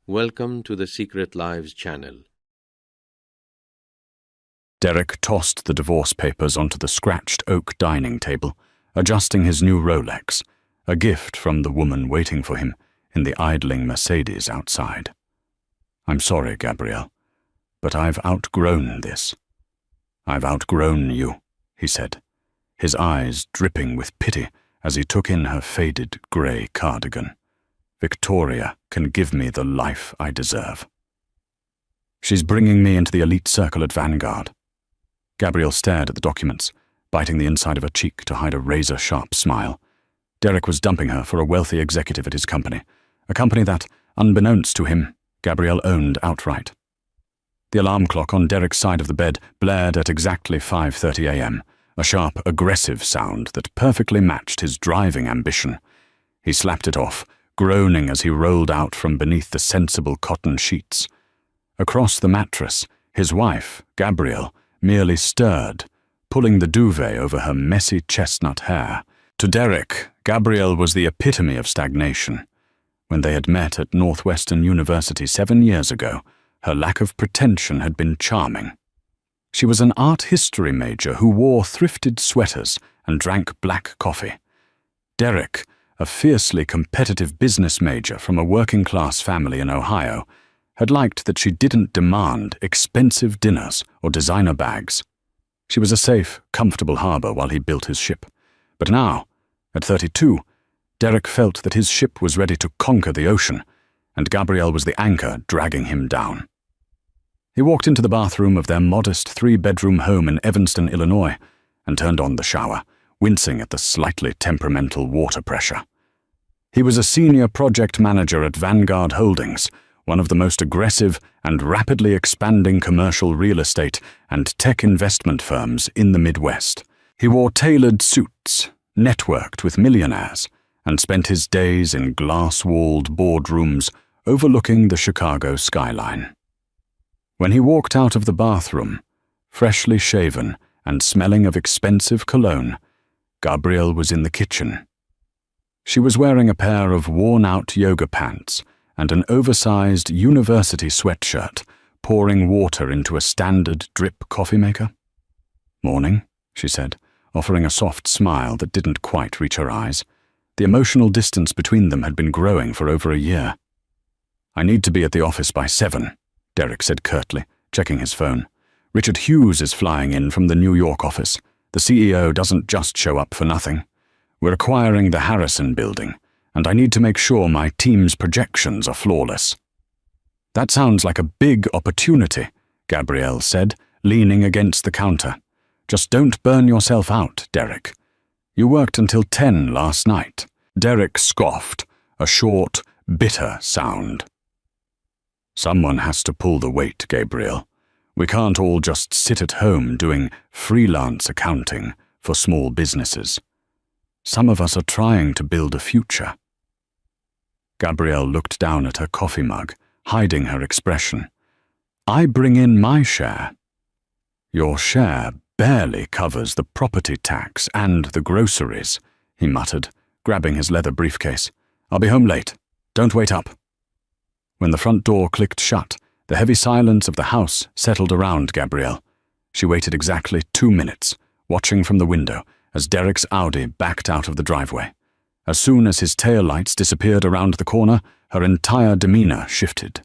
Welcome to the Secret Lives channel. Derek tossed the divorce papers onto the scratched oak dining table, adjusting his new Rolex, a gift from the woman waiting for him in the idling Mercedes outside. "I'm sorry, Gabrielle, but I've outgrown this." "I've outgrown you," he said, his eyes dripping with pity as he took in her faded grey cardigan. "Victoria can give me the life I deserve. She's bringing me into the elite circle at Vanguard." Gabrielle stared at the documents, biting the inside of her cheek to hide a razor-sharp smile. Derek was dumping her for a wealthy executive at his company, a company that, unbeknownst to him, Gabrielle owned outright. The alarm clock on Derek's side of the bed blared at exactly 5:30 a.m., a sharp, aggressive sound that perfectly matched his driving ambition. He slapped it off, groaning as he rolled out from beneath the sensible cotton sheets. Across the mattress, his wife, Gabrielle, merely stirred, pulling the duvet over her messy chestnut hair. To Derek, Gabrielle was the epitome of stagnation. When they had met at Northwestern University 7 years ago, her lack of pretension had been charming. She was an art history major who wore thrifted sweaters and drank black coffee. Derek, a fiercely competitive business major from a working-class family in Ohio, had liked that she didn't demand expensive dinners or designer bags. She was a safe, comfortable harbor while he built his ship. But now, at 32, Derek felt that his ship was ready to conquer the ocean, and Gabrielle was the anchor dragging him down. He walked into the bathroom of their modest 3-bedroom home in Evanston, Illinois, and turned on the shower, wincing at the slightly temperamental water pressure. He was a senior project manager at Vanguard Holdings, one of the most aggressive and rapidly expanding commercial real estate and tech investment firms in the Midwest. He wore tailored suits, networked with millionaires, and spent his days in glass-walled boardrooms overlooking the Chicago skyline. When he walked out of the bathroom, freshly shaven and smelling of expensive cologne, Gabrielle was in the kitchen. She was wearing a pair of worn-out yoga pants and an oversized university sweatshirt, pouring water into a standard drip coffee maker. "Morning," she said, offering a soft smile that didn't quite reach her eyes. The emotional distance between them had been growing for over a year. "I need to be at the office by 7, Derek said curtly, checking his phone. "Richard Hughes is flying in from the New York office. The CEO doesn't just show up for nothing. We're acquiring the Harrison building, and I need to make sure my team's projections are flawless." "That sounds like a big opportunity," Gabrielle said, leaning against the counter. "Just don't burn yourself out, Derek. You worked until 10 last night." Derek scoffed, a short, bitter sound. "Someone has to pull the weight, Gabrielle. We can't all just sit at home doing freelance accounting for small businesses. Some of us are trying to build a future." Gabrielle looked down at her coffee mug, hiding her expression. "I bring in my share." "Your share barely covers the property tax and the groceries," he muttered, grabbing his leather briefcase. "I'll be home late. Don't wait up." When the front door clicked shut, the heavy silence of the house settled around Gabrielle. She waited exactly 2 minutes, watching from the window as Derek's Audi backed out of the driveway. As soon as his taillights disappeared around the corner, her entire demeanor shifted.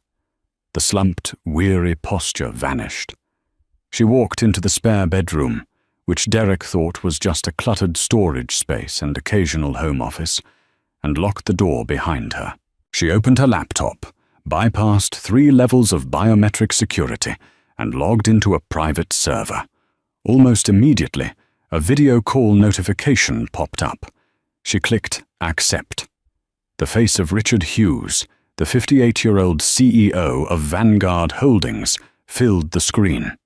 The slumped, weary posture vanished. She walked into the spare bedroom, which Derek thought was just a cluttered storage space and occasional home office, and locked the door behind her. She opened her laptop, bypassed 3 levels of biometric security, and logged into a private server. Almost immediately, a video call notification popped up. She clicked Accept. The face of Richard Hughes, the 58-year-old CEO of Vanguard Holdings, filled the screen.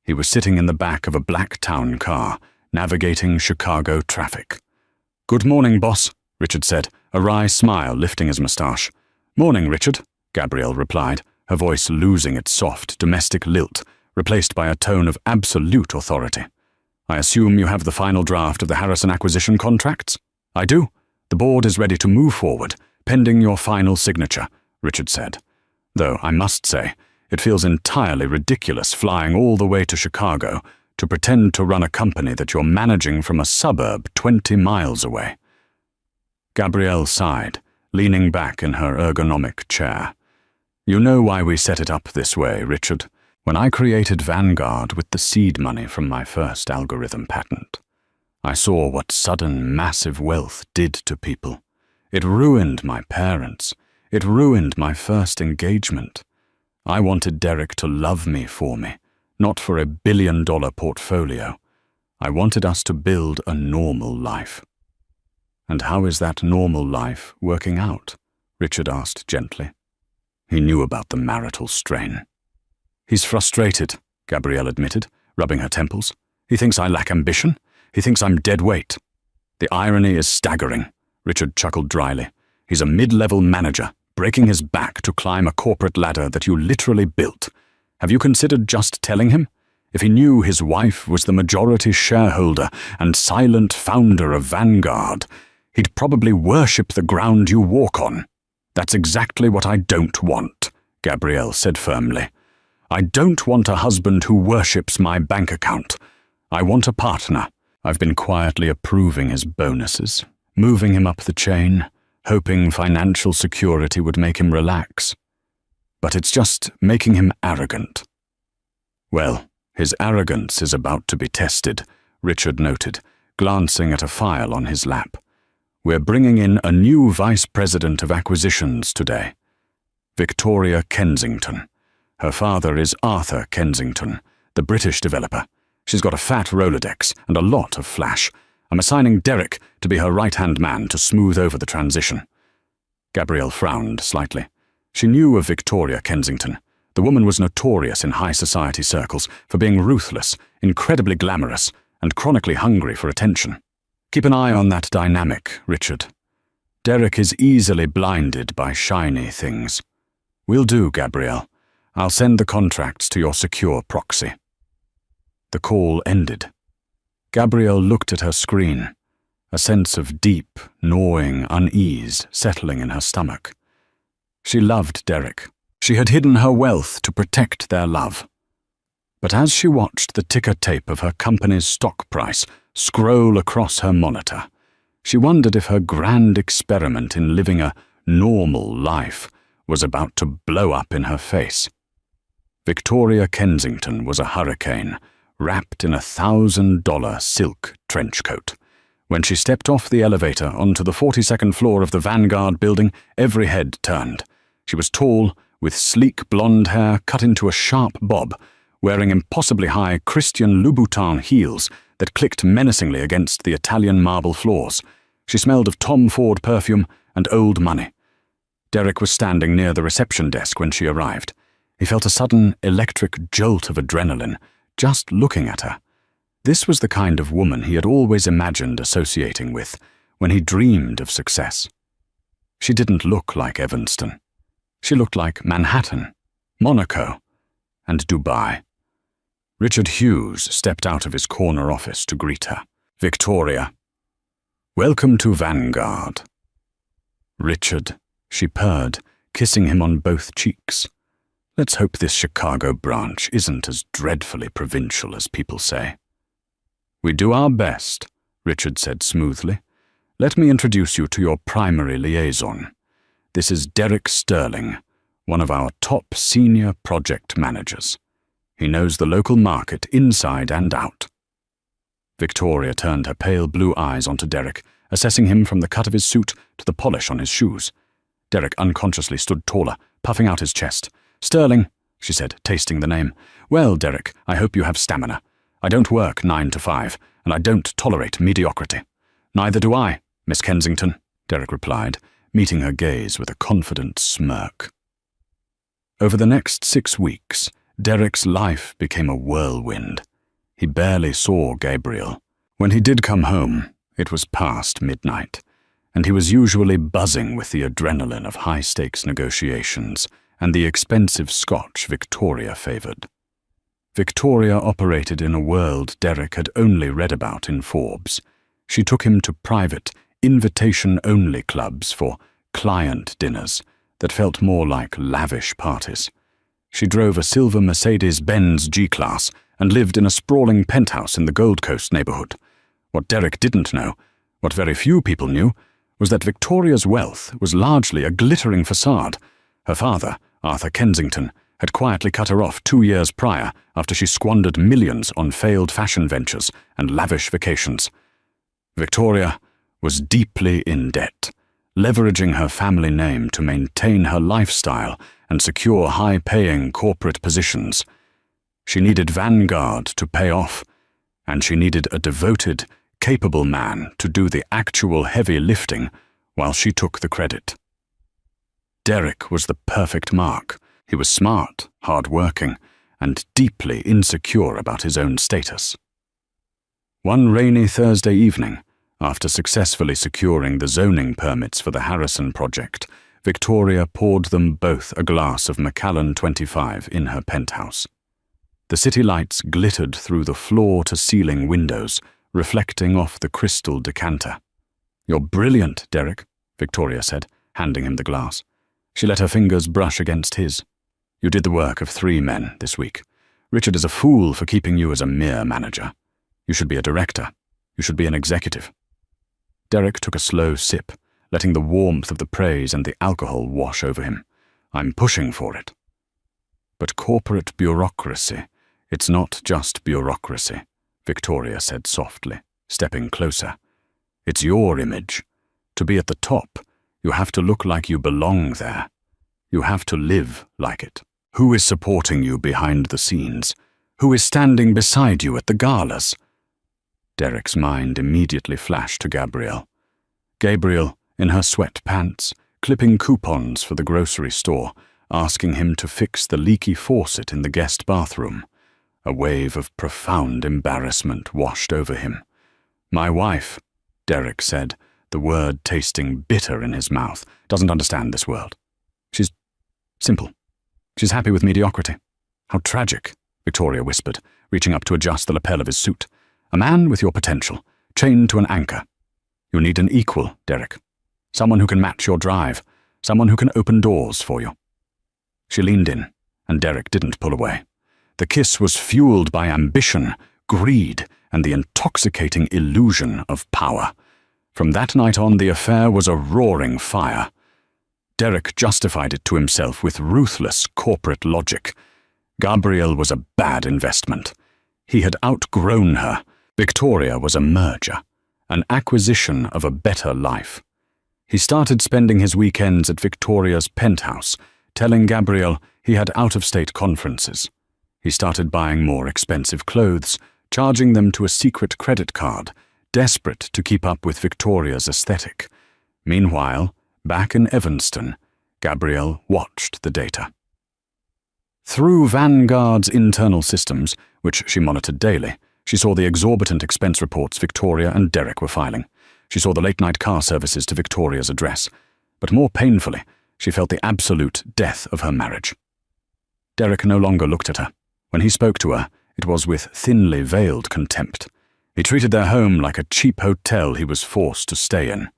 He was sitting in the back of a black town car, navigating Chicago traffic. "Good morning, boss," Richard said, a wry smile lifting his mustache. "Morning, Richard," Gabrielle replied, her voice losing its soft, domestic lilt, replaced by a tone of absolute authority. "I assume you have the final draft of the Harrison acquisition contracts?" "I do. The board is ready to move forward, pending your final signature," Richard said. though I must say, it feels entirely ridiculous flying all the way to Chicago to pretend to run a company that you're managing from a suburb 20 miles away." Gabrielle sighed, leaning back in her ergonomic chair. "You know why we set it up this way, Richard. When I created Vanguard with the seed money from my first algorithm patent, I saw what sudden, massive wealth did to people. It ruined my parents. It ruined my first engagement. I wanted Derek to love me for me, not for a billion-dollar portfolio. I wanted us to build a normal life." "And how is that normal life working out?" Richard asked gently. He knew about the marital strain. "He's frustrated," Gabrielle admitted, rubbing her temples. "He thinks I lack ambition. He thinks I'm dead weight." "The irony is staggering," Richard chuckled dryly. "He's a mid-level manager, breaking his back to climb a corporate ladder that you literally built. Have you considered just telling him? If he knew his wife was the majority shareholder and silent founder of Vanguard, he'd probably worship the ground you walk on." "That's exactly what I don't want," Gabrielle said firmly. "I don't want a husband who worships my bank account. I want a partner." I've been quietly approving his bonuses, moving him up the chain, hoping financial security would make him relax. But it's just making him arrogant. "Well, his arrogance is about to be tested," Richard noted, glancing at a file on his lap. "We're bringing in a new vice president of acquisitions today. Victoria Kensington. Her father is Arthur Kensington, the British developer. She's got a fat Rolodex and a lot of flash. I'm assigning Derek to be her right-hand man to smooth over the transition." Gabrielle frowned slightly. She knew of Victoria Kensington. The woman was notorious in high society circles for being ruthless, incredibly glamorous, and chronically hungry for attention. "Keep an eye on that dynamic, Richard. Derek is easily blinded by shiny things." "Will do, Gabrielle. I'll send the contracts to your secure proxy." The call ended. Gabrielle looked at her screen, a sense of deep, gnawing unease settling in her stomach. She loved Derek. She had hidden her wealth to protect their love. But as she watched the ticker tape of her company's stock price scroll across her monitor, she wondered if her grand experiment in living a normal life was about to blow up in her face. Victoria Kensington was a hurricane, wrapped in a $1,000 silk trench coat. When she stepped off the elevator onto the 42nd floor of the Vanguard building, every head turned. She was tall, with sleek blonde hair cut into a sharp bob, wearing impossibly high Christian Louboutin heels that clicked menacingly against the Italian marble floors. She smelled of Tom Ford perfume and old money. Derek was standing near the reception desk when she arrived. He felt a sudden electric jolt of adrenaline just looking at her. This was the kind of woman he had always imagined associating with when he dreamed of success. She didn't look like Evanston. She looked like Manhattan, Monaco, and Dubai. Richard Hughes stepped out of his corner office to greet her. "Victoria, welcome to Vanguard." "Richard," she purred, kissing him on both cheeks. "Let's hope this Chicago branch isn't as dreadfully provincial as people say." "We do our best," Richard said smoothly. "Let me introduce you to your primary liaison. This is Derek Sterling, one of our top senior project managers. He knows the local market inside and out." Victoria turned her pale blue eyes onto Derek, assessing him from the cut of his suit to the polish on his shoes. Derek unconsciously stood taller, puffing out his chest. "Sterling," she said, tasting the name. "Well, Derek, I hope you have stamina. I don't work 9 to 5, and I don't tolerate mediocrity." "Neither do I, Miss Kensington," Derek replied, meeting her gaze with a confident smirk. Over the next 6 weeks, Derek's life became a whirlwind. He barely saw Gabriel. When he did come home, it was past midnight, and he was usually buzzing with the adrenaline of high-stakes negotiations and the expensive scotch Victoria favored. Victoria operated in a world Derek had only read about in Forbes. She took him to private, invitation-only clubs for client dinners that felt more like lavish parties. She drove a silver Mercedes-Benz G-Class and lived in a sprawling penthouse in the Gold Coast neighborhood. What Derek didn't know, what very few people knew, was that Victoria's wealth was largely a glittering facade. Her father, Arthur Kensington, had quietly cut her off 2 years prior after she squandered millions on failed fashion ventures and lavish vacations. Victoria was deeply in debt, leveraging her family name to maintain her lifestyle and secure high-paying corporate positions. She needed Vanguard to pay off, and she needed a devoted, capable man to do the actual heavy lifting while she took the credit. Derek was the perfect mark. He was smart, hard-working, and deeply insecure about his own status. One rainy Thursday evening, after successfully securing the zoning permits for the Harrison project, Victoria poured them both a glass of Macallan 25 in her penthouse. The city lights glittered through the floor-to-ceiling windows, reflecting off the crystal decanter. "You're brilliant, Derek," Victoria said, handing him the glass. She let her fingers brush against his. "You did the work of 3 men this week. Richard is a fool for keeping you as a mere manager. You should be a director. You should be an executive." Derek took a slow sip, letting the warmth of the praise and the alcohol wash over him. "I'm pushing for it." "But corporate bureaucracy, it's not just bureaucracy," Victoria said softly, stepping closer. "It's your image. To be at the top, you have to look like you belong there. You have to live like it. Who is supporting you behind the scenes? Who is standing beside you at the galas?" Derek's mind immediately flashed to Gabrielle. Gabrielle, in her sweatpants, clipping coupons for the grocery store, asking him to fix the leaky faucet in the guest bathroom. A wave of profound embarrassment washed over him. "My wife," Derek said, the word tasting bitter in his mouth, "doesn't understand this world. She's simple. She's happy with mediocrity." "How tragic," Victoria whispered, reaching up to adjust the lapel of his suit. "A man with your potential, chained to an anchor. You need an equal, Derek. Someone who can match your drive, someone who can open doors for you." She leaned in, and Derek didn't pull away. The kiss was fueled by ambition, greed, and the intoxicating illusion of power. From that night on, the affair was a roaring fire. Derek justified it to himself with ruthless corporate logic. Gabrielle was a bad investment. He had outgrown her. Victoria was a merger, an acquisition of a better life. He started spending his weekends at Victoria's penthouse, telling Gabrielle he had out-of-state conferences. He started buying more expensive clothes, charging them to a secret credit card, desperate to keep up with Victoria's aesthetic. Meanwhile, back in Evanston, Gabrielle watched the data. Through Vanguard's internal systems, which she monitored daily, she saw the exorbitant expense reports Victoria and Derek were filing. She saw the late-night car services to Victoria's address. But more painfully, she felt the absolute death of her marriage. Derek no longer looked at her. When he spoke to her, it was with thinly veiled contempt. He treated their home like a cheap hotel he was forced to stay in.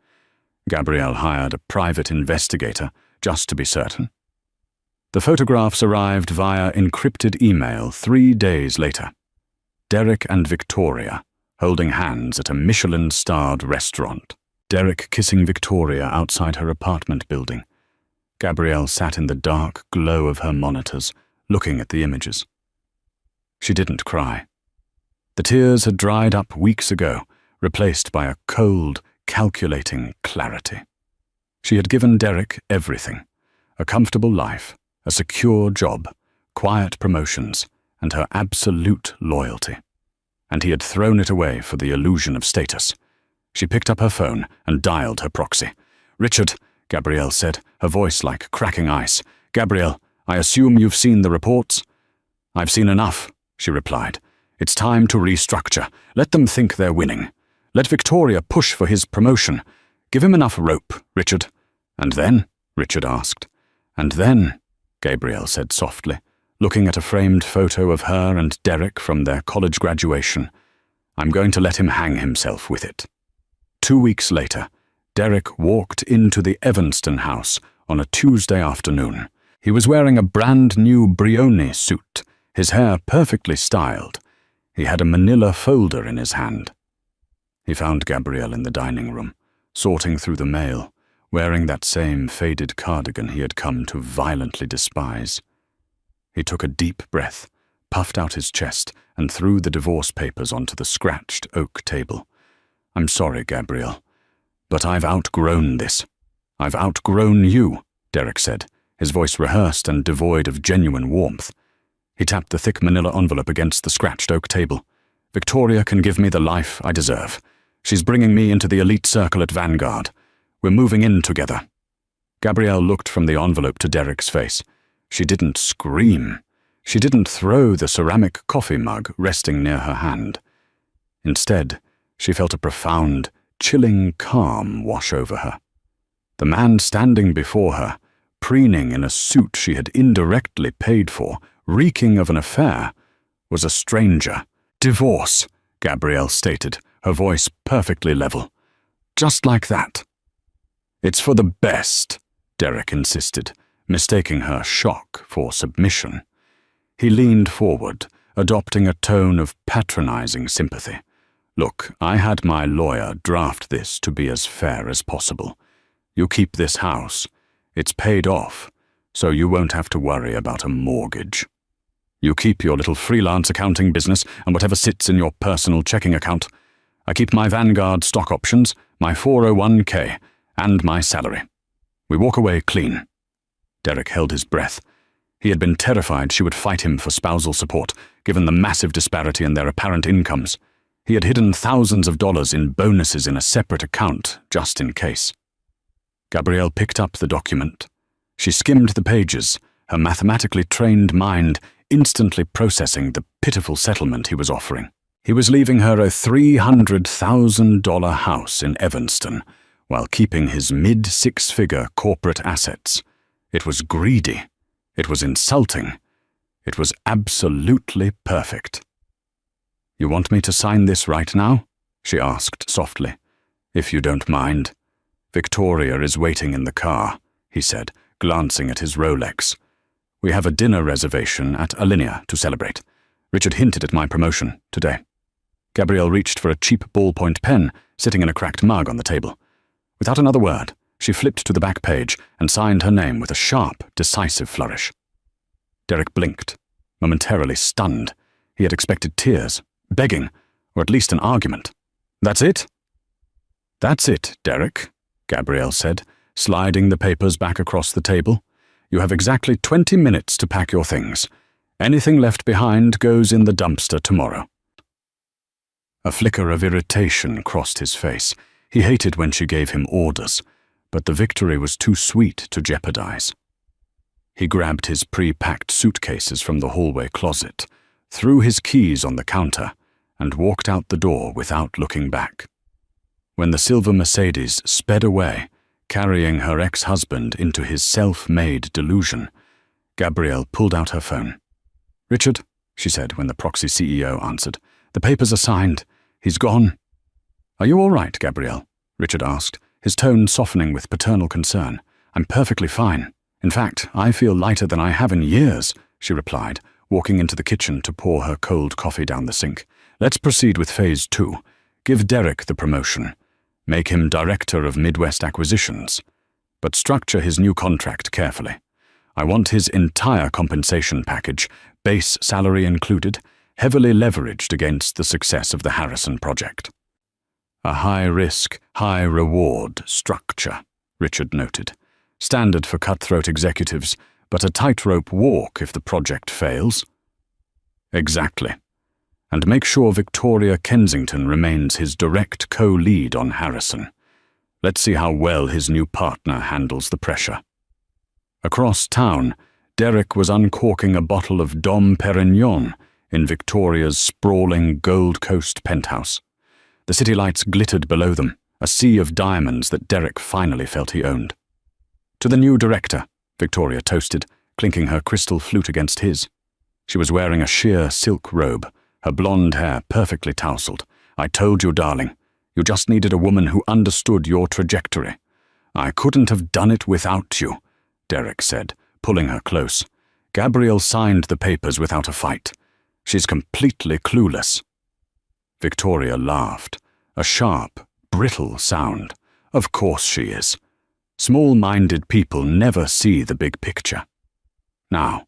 Gabrielle hired a private investigator just to be certain. The photographs arrived via encrypted email 3 days later. Derek and Victoria, holding hands at a Michelin-starred restaurant. Derek kissing Victoria outside her apartment building. Gabrielle sat in the dark glow of her monitors, looking at the images. She didn't cry. The tears had dried up weeks ago, replaced by a cold, calculating clarity. She had given Derek everything: a comfortable life, a secure job, quiet promotions, and her absolute loyalty. And he had thrown it away for the illusion of status. She picked up her phone and dialed her proxy. "Richard," Gabrielle said, her voice like cracking ice. "Gabrielle, I assume you've seen the reports?" "I've seen enough," she replied. "It's time to restructure. Let them think they're winning. Let Victoria push for his promotion. Give him enough rope, Richard." "And then?" Richard asked. "And then," Gabrielle said softly, looking at a framed photo of her and Derek from their college graduation, "I'm going to let him hang himself with it." 2 weeks later, Derek walked into the Evanston house, on a Tuesday afternoon. He was wearing a brand new Brioni suit, his hair perfectly styled. He had a manila folder in his hand. He found Gabrielle in the dining room, sorting through the mail, wearing that same faded cardigan he had come to violently despise. He took a deep breath, puffed out his chest, and threw the divorce papers onto the scratched oak table. "I'm sorry, Gabrielle, but I've outgrown this." "I've outgrown you," Derek said, his voice rehearsed and devoid of genuine warmth. He tapped the thick manila envelope against the scratched oak table. "Victoria can give me the life I deserve. She's bringing me into the elite circle at Vanguard. We're moving in together." Gabrielle looked from the envelope to Derek's face. She didn't scream. She didn't throw the ceramic coffee mug resting near her hand. Instead, she felt a profound, chilling calm wash over her. The man standing before her, preening in a suit she had indirectly paid for, reeking of an affair, was a stranger. "Divorce," Gabrielle stated, her voice perfectly level. "Just like that." "It's for the best," Derek insisted, mistaking her shock for submission. He leaned forward, adopting a tone of patronizing sympathy. "Look, I had my lawyer draft this to be as fair as possible. You keep this house. It's paid off, so you won't have to worry about a mortgage. You keep your little freelance accounting business and whatever sits in your personal checking account. I keep my Vanguard stock options, my 401k, and my salary. We walk away clean." Derek held his breath. He had been terrified she would fight him for spousal support, given the massive disparity in their apparent incomes. He had hidden thousands of dollars in bonuses in a separate account, just in case. Gabrielle picked up the document. She skimmed the pages, her mathematically trained mind instantly processing the pitiful settlement he was offering. He was leaving her a $300,000 house in Evanston, while keeping his mid-six-figure corporate assets. It was greedy. It was insulting. It was absolutely perfect. "You want me to sign this right now?" she asked softly. "If you don't mind." "Victoria is waiting in the car," he said, glancing at his Rolex. "We have a dinner reservation at Alinea to celebrate. Richard hinted at my promotion today." Gabrielle reached for a cheap ballpoint pen sitting in a cracked mug on the table. Without another word, she flipped to the back page and signed her name with a sharp, decisive flourish. Derek blinked, momentarily stunned. He had expected tears, begging, or at least an argument. "That's it?" "That's it, Derek," Gabrielle said, sliding the papers back across the table. "You have exactly 20 minutes to pack your things. Anything left behind goes in the dumpster tomorrow." A flicker of irritation crossed his face. He hated when she gave him orders, but the victory was too sweet to jeopardize. He grabbed his pre-packed suitcases from the hallway closet, threw his keys on the counter, and walked out the door without looking back. When the silver Mercedes sped away, carrying her ex-husband into his self-made delusion, Gabrielle pulled out her phone. "Richard," she said when the proxy CEO answered, "the papers are signed. He's gone." "Are you all right, Gabrielle?" Richard asked, his tone softening with paternal concern. "I'm perfectly fine. In fact, I feel lighter than I have in years," she replied, walking into the kitchen to pour her cold coffee down the sink. "Let's proceed with phase 2. Give Derek the promotion. Make him director of Midwest Acquisitions. But structure his new contract carefully. I want his entire compensation package, base salary included, heavily leveraged against the success of the Harrison project." "A high-risk, high-reward structure," Richard noted. "Standard for cutthroat executives, but a tightrope walk if the project fails." "Exactly. And make sure Victoria Kensington remains his direct co-lead on Harrison. Let's see how well his new partner handles the pressure." Across town, Derek was uncorking a bottle of Dom Perignon in Victoria's sprawling Gold Coast penthouse. The city lights glittered below them, a sea of diamonds that Derek finally felt he owned. "To the new director," Victoria toasted, clinking her crystal flute against his. She was wearing a sheer silk robe, her blonde hair perfectly tousled. "I told you, darling, you just needed a woman who understood your trajectory. I couldn't have done it without you. Derek said, pulling her close. "Gabrielle signed the papers without a fight. She's completely clueless." Victoria laughed, a sharp, brittle sound. "Of course she is. Small-minded people never see the big picture. Now,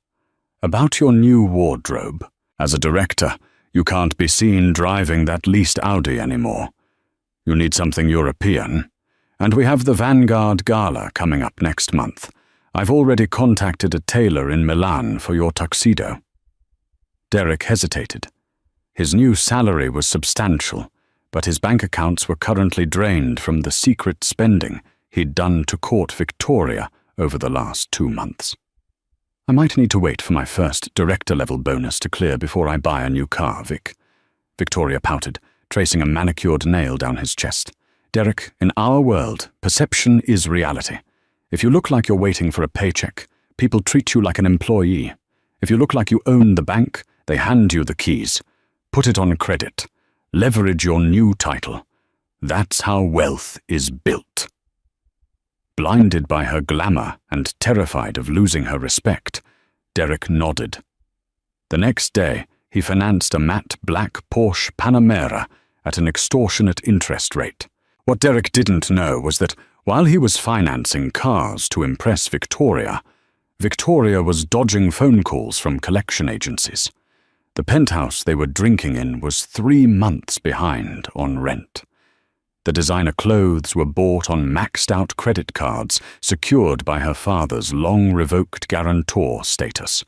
about your new wardrobe. As a director, you can't be seen driving that leased Audi anymore. You need something European. And we have the Vanguard Gala coming up next month. I've already contacted a tailor in Milan for your tuxedo." Derek hesitated. His new salary was substantial, but his bank accounts were currently drained from the secret spending he'd done to court Victoria over the last 2 months. "I might need to wait for my first director-level bonus to clear before I buy a new car, Vic." Victoria pouted, tracing a manicured nail down his chest. "Derek, in our world, perception is reality. If you look like you're waiting for a paycheck, people treat you like an employee. If you look like you own the bank, they hand you the keys. Put it on credit. Leverage your new title. That's how wealth is built." Blinded by her glamour and terrified of losing her respect, Derek nodded. The next day, he financed a matte black Porsche Panamera at an extortionate interest rate. What Derek didn't know was that while he was financing cars to impress Victoria, Victoria was dodging phone calls from collection agencies. The penthouse they were drinking in was 3 months behind on rent. The designer clothes were bought on maxed-out credit cards secured by her father's long-revoked guarantor status.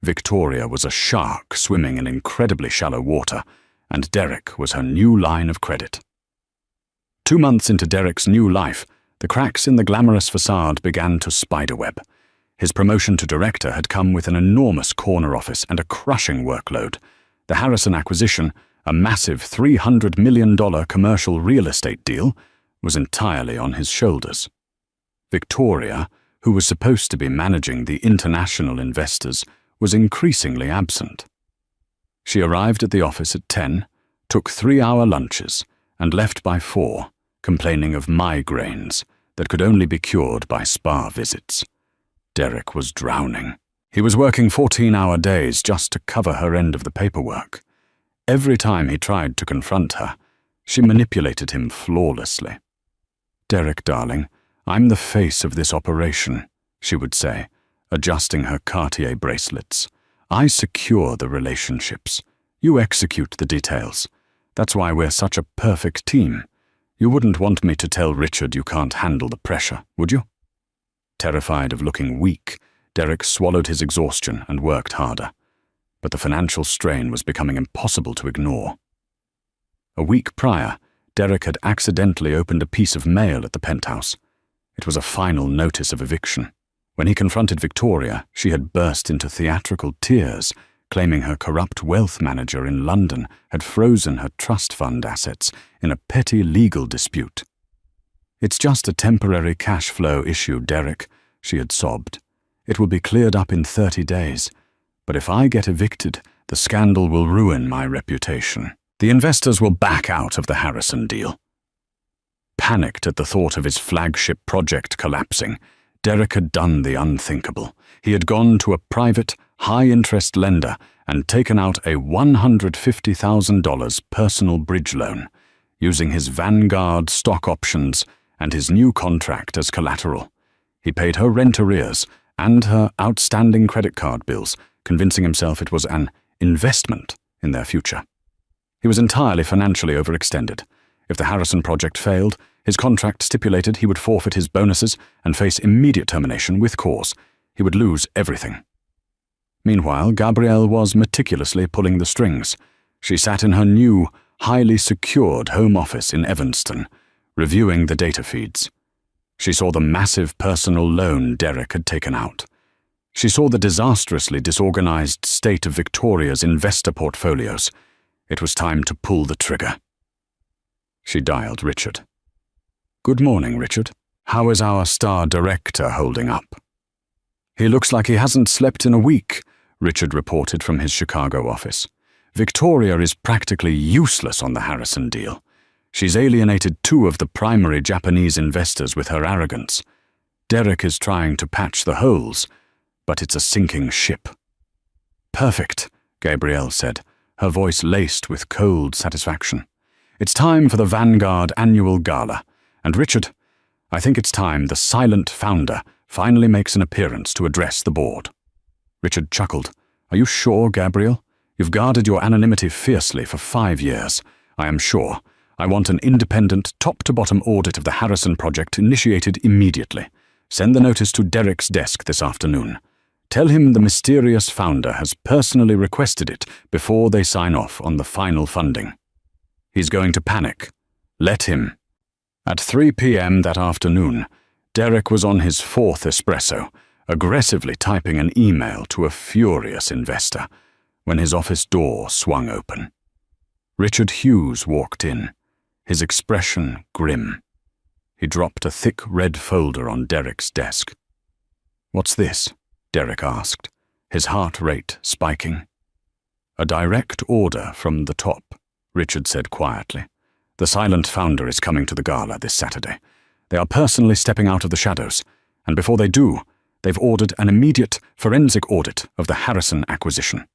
Victoria was a shark swimming in incredibly shallow water, and Derek was her new line of credit. 2 months into Derek's new life, the cracks in the glamorous facade began to spiderweb. His promotion to director had come with an enormous corner office and a crushing workload. The Harrison acquisition, a massive $300 million commercial real estate deal, was entirely on his shoulders. Victoria, who was supposed to be managing the international investors, was increasingly absent. She arrived at the office at 10, took 3-hour lunches, and left by 4, complaining of migraines that could only be cured by spa visits. Derek was drowning. He was working 14-hour days just to cover her end of the paperwork. Every time he tried to confront her, she manipulated him flawlessly. "Derek, darling, I'm the face of this operation," she would say, adjusting her Cartier bracelets. "I secure the relationships. You execute the details. That's why we're such a perfect team. You wouldn't want me to tell Richard you can't handle the pressure, would you?" Terrified of looking weak, Derek swallowed his exhaustion and worked harder. But the financial strain was becoming impossible to ignore. A week prior, Derek had accidentally opened a piece of mail at the penthouse. It was a final notice of eviction. When he confronted Victoria, she had burst into theatrical tears, claiming her corrupt wealth manager in London had frozen her trust fund assets in a petty legal dispute. "It's just a temporary cash flow issue, Derek," she had sobbed. "It will be cleared up in 30 days. But if I get evicted, the scandal will ruin my reputation. The investors will back out of the Harrison deal." Panicked at the thought of his flagship project collapsing, Derek had done the unthinkable. He had gone to a private, high-interest lender and taken out a $150,000 personal bridge loan, using his Vanguard stock options and his new contract as collateral. He paid her rent arrears and her outstanding credit card bills, convincing himself it was an investment in their future. He was entirely financially overextended. If the Harrison project failed, his contract stipulated he would forfeit his bonuses and face immediate termination with cause. He would lose everything. Meanwhile, Gabrielle was meticulously pulling the strings. She sat in her new, highly secured home office in Evanston, reviewing the data feeds. She saw the massive personal loan Derek had taken out. She saw the disastrously disorganized state of Victoria's investor portfolios. It was time to pull the trigger. She dialed Richard. "Good morning, Richard. How is our star director holding up?" "He looks like he hasn't slept in a week," Richard reported from his Chicago office. "Victoria is practically useless on the Harrison deal. She's alienated 2 of the primary Japanese investors with her arrogance. Derek is trying to patch the holes, but it's a sinking ship. Perfect, Gabrielle said, her voice laced with cold satisfaction. It's time for the Vanguard annual gala, and Richard, I think it's time the silent founder finally makes an appearance to address the board. Richard chuckled. Are you sure, Gabrielle? You've guarded your anonymity fiercely for 5 years. I am sure. I want an independent, top-to-bottom audit of the Harrison project initiated immediately. Send the notice to Derek's desk this afternoon. Tell him the mysterious founder has personally requested it before they sign off on the final funding. He's going to panic. Let him. At 3 p.m. that afternoon, Derek was on his 4th espresso, aggressively typing an email to a furious investor, when his office door swung open. Richard Hughes walked in, his expression grim. He dropped a thick red folder on Derek's desk. What's this? Derek asked, his heart rate spiking. A direct order from the top, Richard said quietly. The silent founder is coming to the gala this Saturday. They are personally stepping out of the shadows, and before they do, they've ordered an immediate forensic audit of the Harrison acquisition.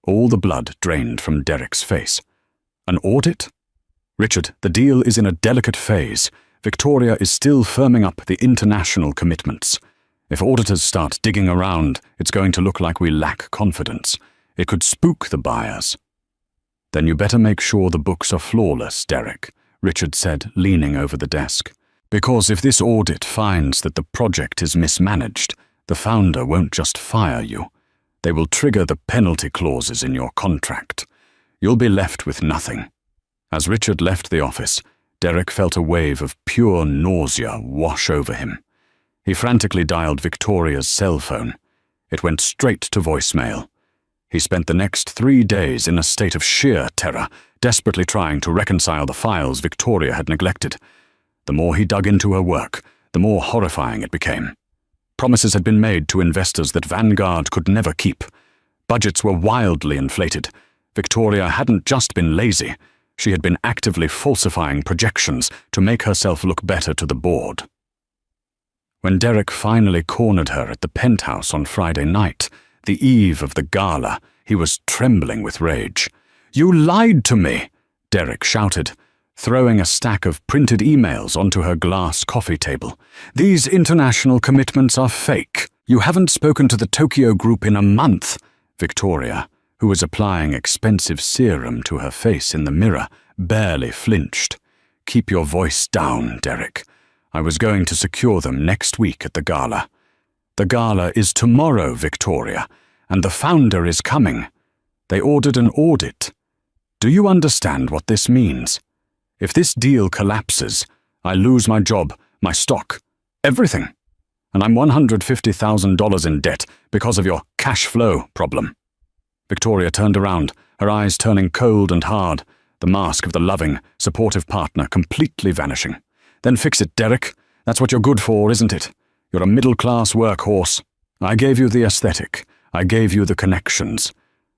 All the blood drained from Derek's face. An audit? Richard, the deal is in a delicate phase. Victoria is still firming up the international commitments. If auditors start digging around, it's going to look like we lack confidence. It could spook the buyers. Then you better make sure the books are flawless, Derek, Richard said, leaning over the desk. Because if this audit finds that the project is mismanaged, the founder won't just fire you. They will trigger the penalty clauses in your contract. You'll be left with nothing. As Richard left the office, Derek felt a wave of pure nausea wash over him. He frantically dialed Victoria's cell phone. It went straight to voicemail. He spent the next 3 days in a state of sheer terror, desperately trying to reconcile the files Victoria had neglected. The more he dug into her work, the more horrifying it became. Promises had been made to investors that Vanguard could never keep. Budgets were wildly inflated. Victoria hadn't just been lazy. She had been actively falsifying projections to make herself look better to the board. When Derek finally cornered her at the penthouse on Friday night, the eve of the gala, he was trembling with rage. "You lied to me!" Derek shouted, throwing a stack of printed emails onto her glass coffee table. "These international commitments are fake. You haven't spoken to the Tokyo Group in a month." Victoria, who was applying expensive serum to her face in the mirror, barely flinched. "Keep your voice down, Derek. I was going to secure them next week at the gala." "The gala is tomorrow, Victoria, and the founder is coming. They ordered an audit. Do you understand what this means? If this deal collapses, I lose my job, my stock, everything. And I'm $150,000 in debt because of your cash flow problem." Victoria turned around, her eyes turning cold and hard, the mask of the loving, supportive partner completely vanishing. "Then fix it, Derek. That's what you're good for, isn't it? You're a middle-class workhorse. I gave you the aesthetic. I gave you the connections.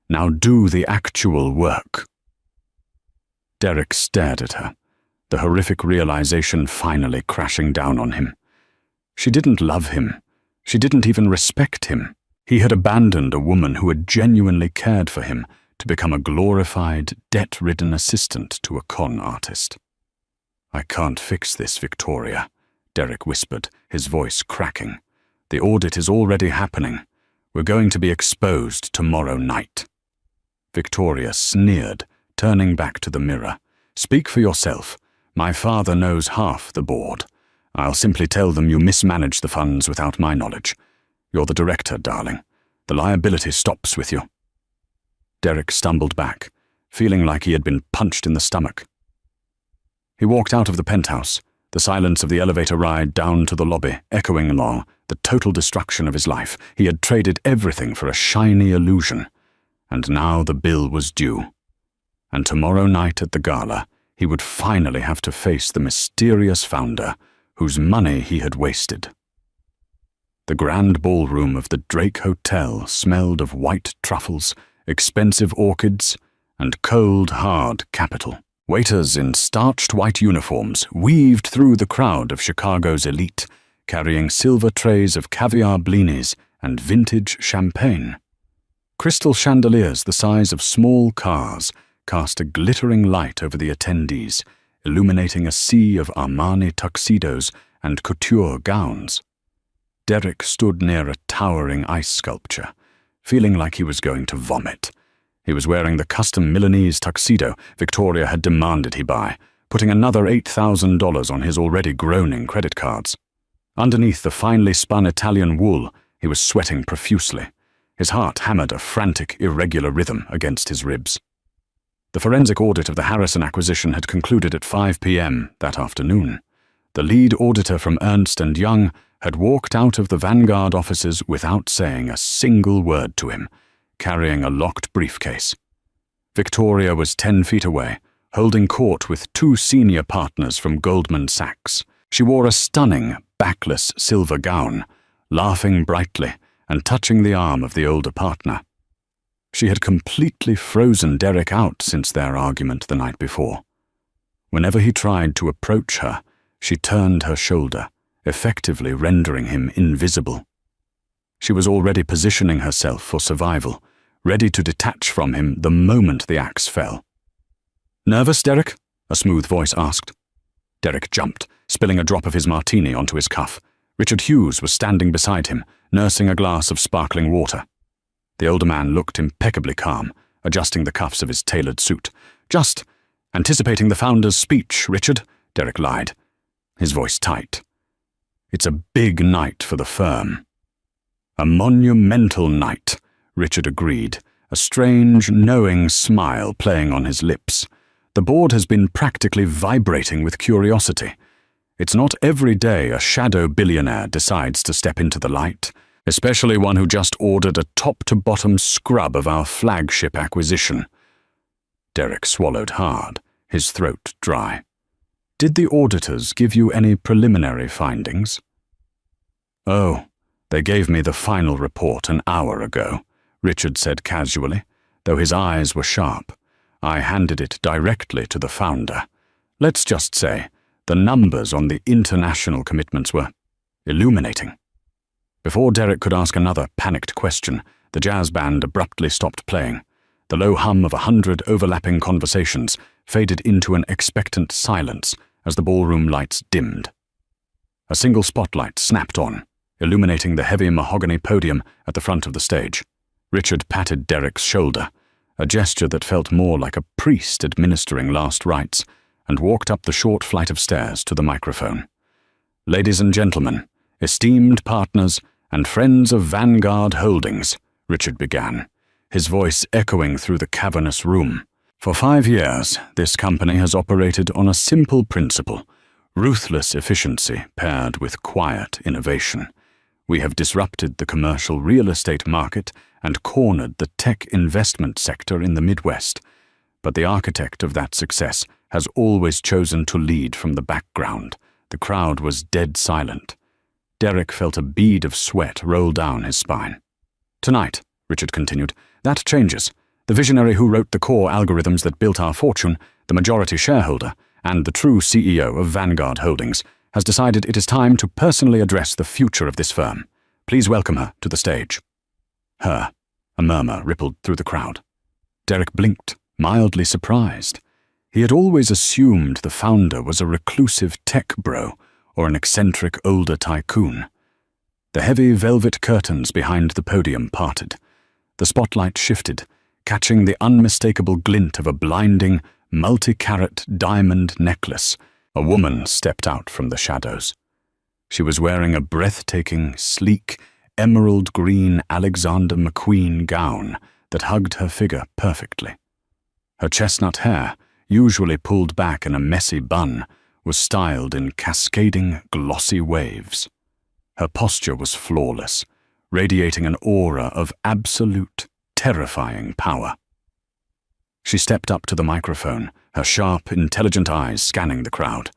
Now do the actual work." Derek stared at her, the horrific realization finally crashing down on him. She didn't love him. She didn't even respect him. He had abandoned a woman who had genuinely cared for him to become a glorified, debt-ridden assistant to a con artist. "I can't fix this, Victoria," Derek whispered, his voice cracking. "The audit is already happening. We're going to be exposed tomorrow night." Victoria sneered, turning back to the mirror. "Speak for yourself. My father knows half the board. I'll simply tell them you mismanaged the funds without my knowledge. You're the director, darling. The liability stops with you." Derek stumbled back, feeling like he had been punched in the stomach. He walked out of the penthouse, the silence of the elevator ride down to the lobby echoing along, the total destruction of his life. He had traded everything for a shiny illusion, and now the bill was due. And tomorrow night at the gala, he would finally have to face the mysterious founder whose money he had wasted. The grand ballroom of the Drake Hotel smelled of white truffles, expensive orchids, and cold, hard capital. Waiters in starched white uniforms weaved through the crowd of Chicago's elite, carrying silver trays of caviar blinis and vintage champagne. Crystal chandeliers the size of small cars cast a glittering light over the attendees, illuminating a sea of Armani tuxedos and couture gowns. Derek stood near a towering ice sculpture, feeling like he was going to vomit. He was wearing the custom Milanese tuxedo Victoria had demanded he buy, putting another $8,000 on his already groaning credit cards. Underneath the finely spun Italian wool, he was sweating profusely. His heart hammered a frantic, irregular rhythm against his ribs. The forensic audit of the Harrison acquisition had concluded at 5 p.m. that afternoon. The lead auditor from Ernst & Young had walked out of the Vanguard offices without saying a single word to him, carrying a locked briefcase. Victoria was 10 feet away, holding court with 2 senior partners from Goldman Sachs. She wore a stunning, backless silver gown, laughing brightly and touching the arm of the older partner. She had completely frozen Derek out since their argument the night before. Whenever he tried to approach her, she turned her shoulder, effectively rendering him invisible. She was already positioning herself for survival, ready to detach from him the moment the axe fell. "Nervous, Derek?" a smooth voice asked. Derek jumped, spilling a drop of his martini onto his cuff. Richard Hughes was standing beside him, nursing a glass of sparkling water. The older man looked impeccably calm, adjusting the cuffs of his tailored suit. "Just anticipating the founder's speech, Richard," Derek lied, his voice tight. "It's a big night for the firm." "A monumental night," Richard agreed, a strange, knowing smile playing on his lips. The board has been practically vibrating with curiosity. It's not every day a shadow billionaire decides to step into the light, especially one who just ordered a top-to-bottom scrub of our flagship acquisition. Derek swallowed hard, his throat dry. "Did the auditors give you any preliminary findings?" "Oh, they gave me the final report an hour ago," Richard said casually, though his eyes were sharp. "I handed it directly to the founder. Let's just say, the numbers on the international commitments were illuminating." Before Derek could ask another panicked question, the jazz band abruptly stopped playing. The low hum of 100 overlapping conversations faded into an expectant silence as the ballroom lights dimmed. A single spotlight snapped on, illuminating the heavy mahogany podium at the front of the stage. Richard patted Derek's shoulder, a gesture that felt more like a priest administering last rites, and walked up the short flight of stairs to the microphone. "Ladies and gentlemen, esteemed partners, and friends of Vanguard Holdings," Richard began, his voice echoing through the cavernous room. "For 5 years, this company has operated on a simple principle: ruthless efficiency paired with quiet innovation. We have disrupted the commercial real estate market and cornered the tech investment sector in the Midwest. But the architect of that success has always chosen to lead from the background." The crowd was dead silent. Derek felt a bead of sweat roll down his spine. "Tonight," Richard continued, "that changes. The visionary who wrote the core algorithms that built our fortune, the majority shareholder, and the true CEO of Vanguard Holdings, has decided it is time to personally address the future of this firm. Please welcome her to the stage." "Her," a murmur rippled through the crowd. Derek blinked, mildly surprised. He had always assumed the founder was a reclusive tech bro or an eccentric older tycoon. The heavy velvet curtains behind the podium parted. The spotlight shifted, catching the unmistakable glint of a blinding, multi-carat diamond necklace. A woman stepped out from the shadows. She was wearing a breathtaking, sleek, emerald green Alexander McQueen gown that hugged her figure perfectly. Her chestnut hair, usually pulled back in a messy bun, was styled in cascading, glossy waves. Her posture was flawless, radiating an aura of absolute, terrifying power. She stepped up to the microphone, her sharp, intelligent eyes scanning the crowd.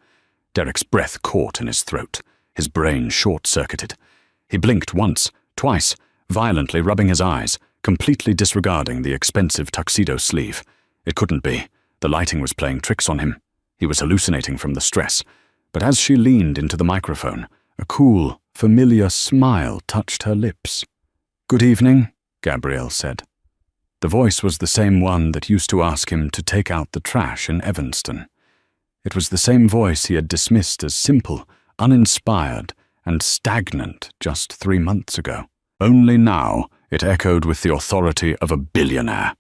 Derek's breath caught in his throat, his brain short-circuited. He blinked once, twice, violently rubbing his eyes, completely disregarding the expensive tuxedo sleeve. It couldn't be. The lighting was playing tricks on him. He was hallucinating from the stress. But as she leaned into the microphone, a cool, familiar smile touched her lips. "Good evening," Gabrielle said. The voice was the same one that used to ask him to take out the trash in Evanston. It was the same voice he had dismissed as simple, uninspired, and stagnant just 3 months ago. Only now it echoed with the authority of a billionaire.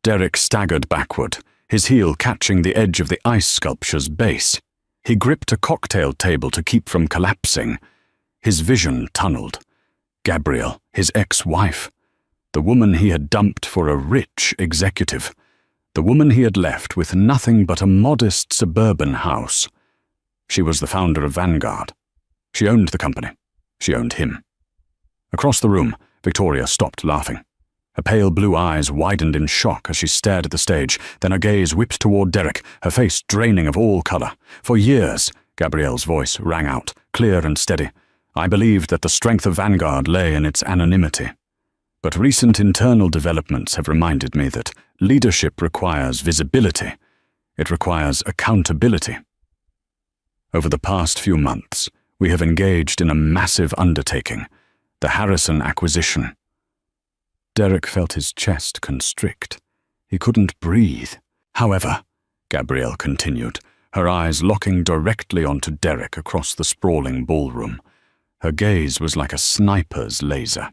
Derek staggered backward, his heel catching the edge of the ice sculpture's base. He gripped a cocktail table to keep from collapsing. His vision tunneled. Gabrielle, his ex-wife. The woman he had dumped for a rich executive. The woman he had left with nothing but a modest suburban house. She was the founder of Vanguard. She owned the company. She owned him. Across the room, Victoria stopped laughing. Her pale blue eyes widened in shock as she stared at the stage, then her gaze whipped toward Derek, her face draining of all color. "For years," Gabrielle's voice rang out, clear and steady, "I believed that the strength of Vanguard lay in its anonymity. But recent internal developments have reminded me that leadership requires visibility. It requires accountability. Over the past few months, we have engaged in a massive undertaking, the Harrison acquisition." Derek felt his chest constrict. He couldn't breathe. "However," Gabrielle continued, her eyes locking directly onto Derek across the sprawling ballroom. Her gaze was like a sniper's laser.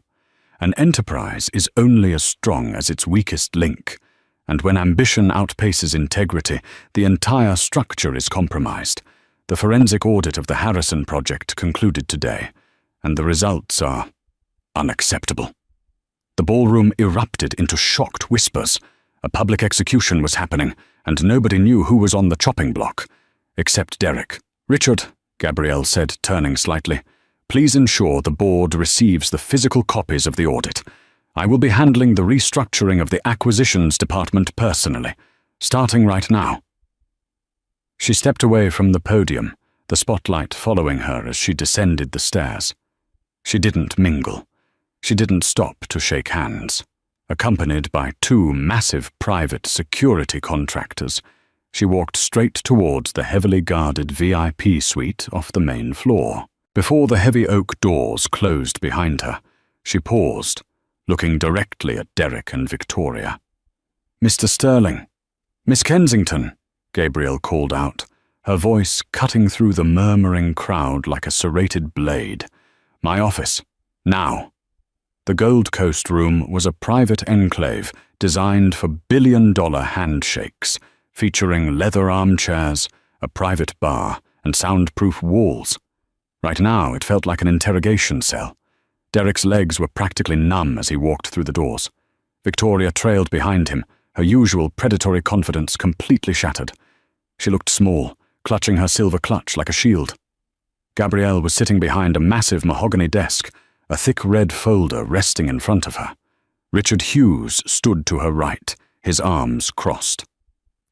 "An enterprise is only as strong as its weakest link, and when ambition outpaces integrity, the entire structure is compromised. The forensic audit of the Harrison project concluded today, and the results are unacceptable." The ballroom erupted into shocked whispers. A public execution was happening, and nobody knew who was on the chopping block, except Derek. "Richard," Gabrielle said, turning slightly, "please ensure the board receives the physical copies of the audit. I will be handling the restructuring of the acquisitions department personally, starting right now." She stepped away from the podium, the spotlight following her as she descended the stairs. She didn't mingle. She didn't stop to shake hands. Accompanied by 2 massive private security contractors, she walked straight towards the heavily guarded VIP suite off the main floor. Before the heavy oak doors closed behind her, she paused, looking directly at Derek and Victoria. "Mr. Sterling." "Miss Kensington," Gabrielle called out, her voice cutting through the murmuring crowd like a serrated blade. "My office. Now." The Gold Coast room was a private enclave designed for billion-dollar handshakes, featuring leather armchairs, a private bar, and soundproof walls. Right now, it felt like an interrogation cell. Derek's legs were practically numb as he walked through the doors. Victoria trailed behind him, her usual predatory confidence completely shattered. She looked small, clutching her silver clutch like a shield. Gabrielle was sitting behind a massive mahogany desk, a thick red folder resting in front of her. Richard Hughes stood to her right, his arms crossed.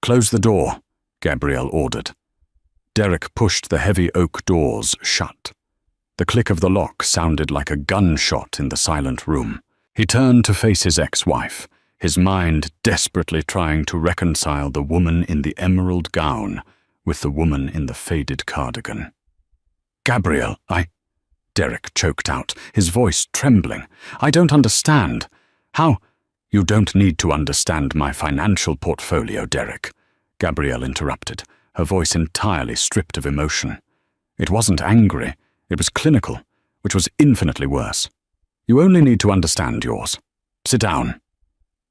"Close the door," Gabrielle ordered. Derek pushed the heavy oak doors shut. The click of the lock sounded like a gunshot in the silent room. He turned to face his ex-wife, his mind desperately trying to reconcile the woman in the emerald gown with the woman in the faded cardigan. "Gabrielle, Derek choked out, his voice trembling. "I don't understand. How—" "You don't need to understand my financial portfolio, Derek," Gabrielle interrupted, her voice entirely stripped of emotion. It wasn't angry, it was clinical, which was infinitely worse. "You only need to understand yours. Sit down."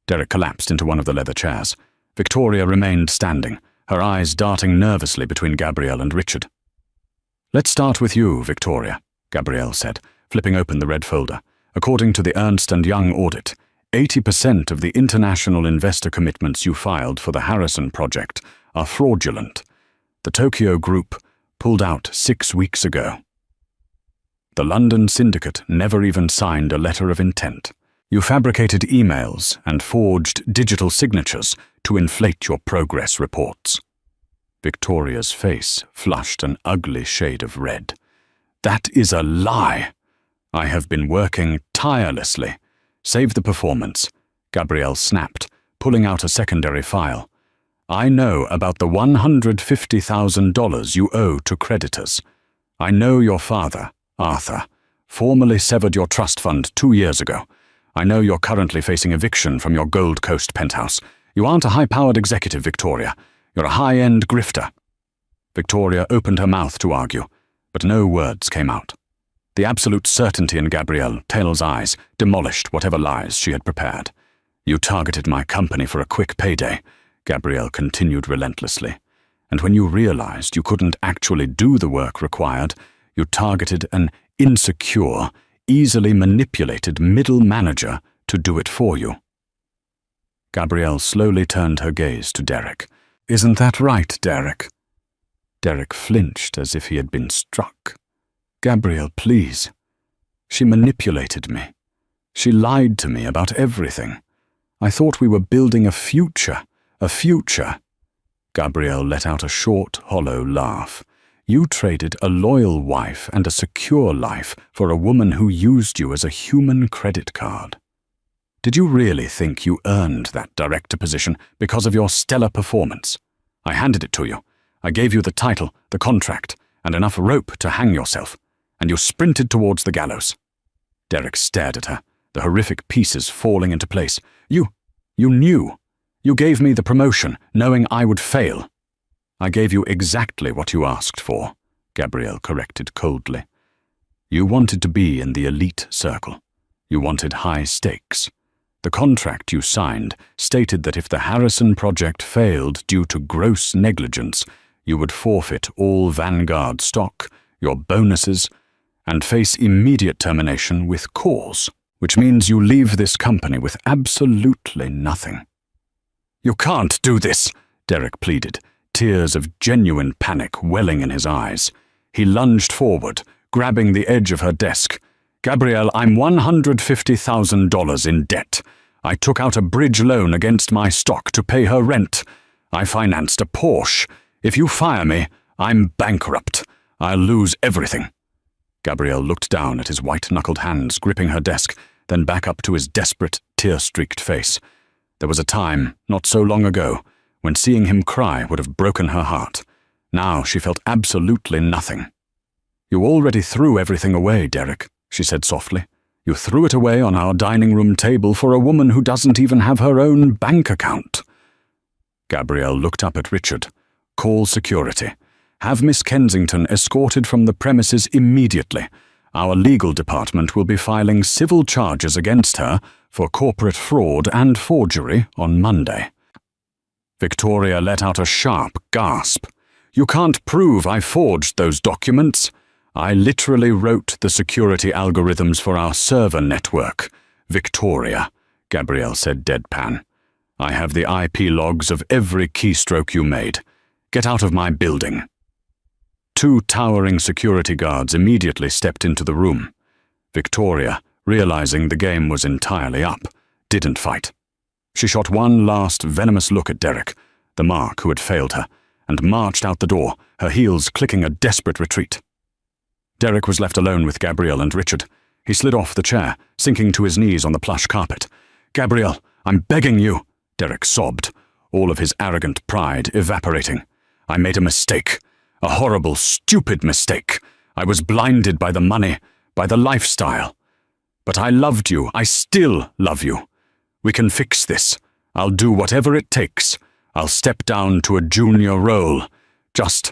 Derek collapsed into one of the leather chairs. Victoria remained standing, her eyes darting nervously between Gabrielle and Richard. "Let's start with you, Victoria," Gabrielle said, flipping open the red folder. "According to the Ernst & Young audit, 80% of the international investor commitments you filed for the Harrison project are fraudulent. The Tokyo Group pulled out 6 weeks ago. The London syndicate never even signed a letter of intent. You fabricated emails and forged digital signatures to inflate your progress reports." Victoria's face flushed an ugly shade of red. "That is a lie. I have been working tirelessly." "Save the performance," Gabrielle snapped, pulling out a secondary file. "I know about the $150,000 you owe to creditors. I know your father, Arthur, formally severed your trust fund 2 years ago. I know you're currently facing eviction from your Gold Coast penthouse. You aren't a high-powered executive, Victoria. You're a high-end grifter." Victoria opened her mouth to argue, but no words came out. The absolute certainty in Gabrielle Taylor's eyes demolished whatever lies she had prepared. "You targeted my company for a quick payday," Gabrielle continued relentlessly. "And when you realized you couldn't actually do the work required, you targeted an insecure, easily manipulated middle manager to do it for you." Gabrielle slowly turned her gaze to Derek. "Isn't that right, Derek?" Derek flinched as if he had been struck. "Gabrielle, please. She manipulated me. She lied to me about everything. I thought we were building a future. Gabrielle let out a short, hollow laugh. "You traded a loyal wife and a secure life for a woman who used you as a human credit card. Did you really think you earned that director position because of your stellar performance? I handed it to you. I gave you the title, the contract, and enough rope to hang yourself, and you sprinted towards the gallows." Derek stared at her, the horrific pieces falling into place. You knew. You gave me the promotion, knowing I would fail." "I gave you exactly what you asked for," Gabrielle corrected coldly. "You wanted to be in the elite circle. You wanted high stakes. The contract you signed stated that if the Harrison project failed due to gross negligence, you would forfeit all Vanguard stock, your bonuses, and face immediate termination with cause, which means you leave this company with absolutely nothing." "You can't do this," Derek pleaded, tears of genuine panic welling in his eyes. He lunged forward, grabbing the edge of her desk. "Gabrielle, I'm $150,000 in debt. I took out a bridge loan against my stock to pay her rent. I financed a Porsche. If you fire me, I'm bankrupt. I'll lose everything." Gabrielle looked down at his white-knuckled hands gripping her desk, then back up to his desperate, tear-streaked face. There was a time, not so long ago, when seeing him cry would have broken her heart. Now she felt absolutely nothing. "You already threw everything away, Derek," she said softly. "You threw it away on our dining room table for a woman who doesn't even have her own bank account." Gabrielle looked up at Richard. "Call security. Have Miss Kensington escorted from the premises immediately. Our legal department will be filing civil charges against her for corporate fraud and forgery on Monday." Victoria let out a sharp gasp. "You can't prove I forged those documents. I literally wrote the security algorithms for our server network." "Victoria," Gabrielle said deadpan. "I have the IP logs of every keystroke you made. Get out of my building." 2 towering security guards immediately stepped into the room. Victoria, realizing the game was entirely up, didn't fight. She shot one last venomous look at Derek, the mark who had failed her, and marched out the door, her heels clicking a desperate retreat. Derek was left alone with Gabrielle and Richard. He slid off the chair, sinking to his knees on the plush carpet. "Gabrielle, I'm begging you," Derek sobbed, all of his arrogant pride evaporating. "I made a mistake. A horrible, stupid mistake. I was blinded by the money, by the lifestyle. But I loved you. I still love you. We can fix this. I'll do whatever it takes. I'll step down to a junior role. Just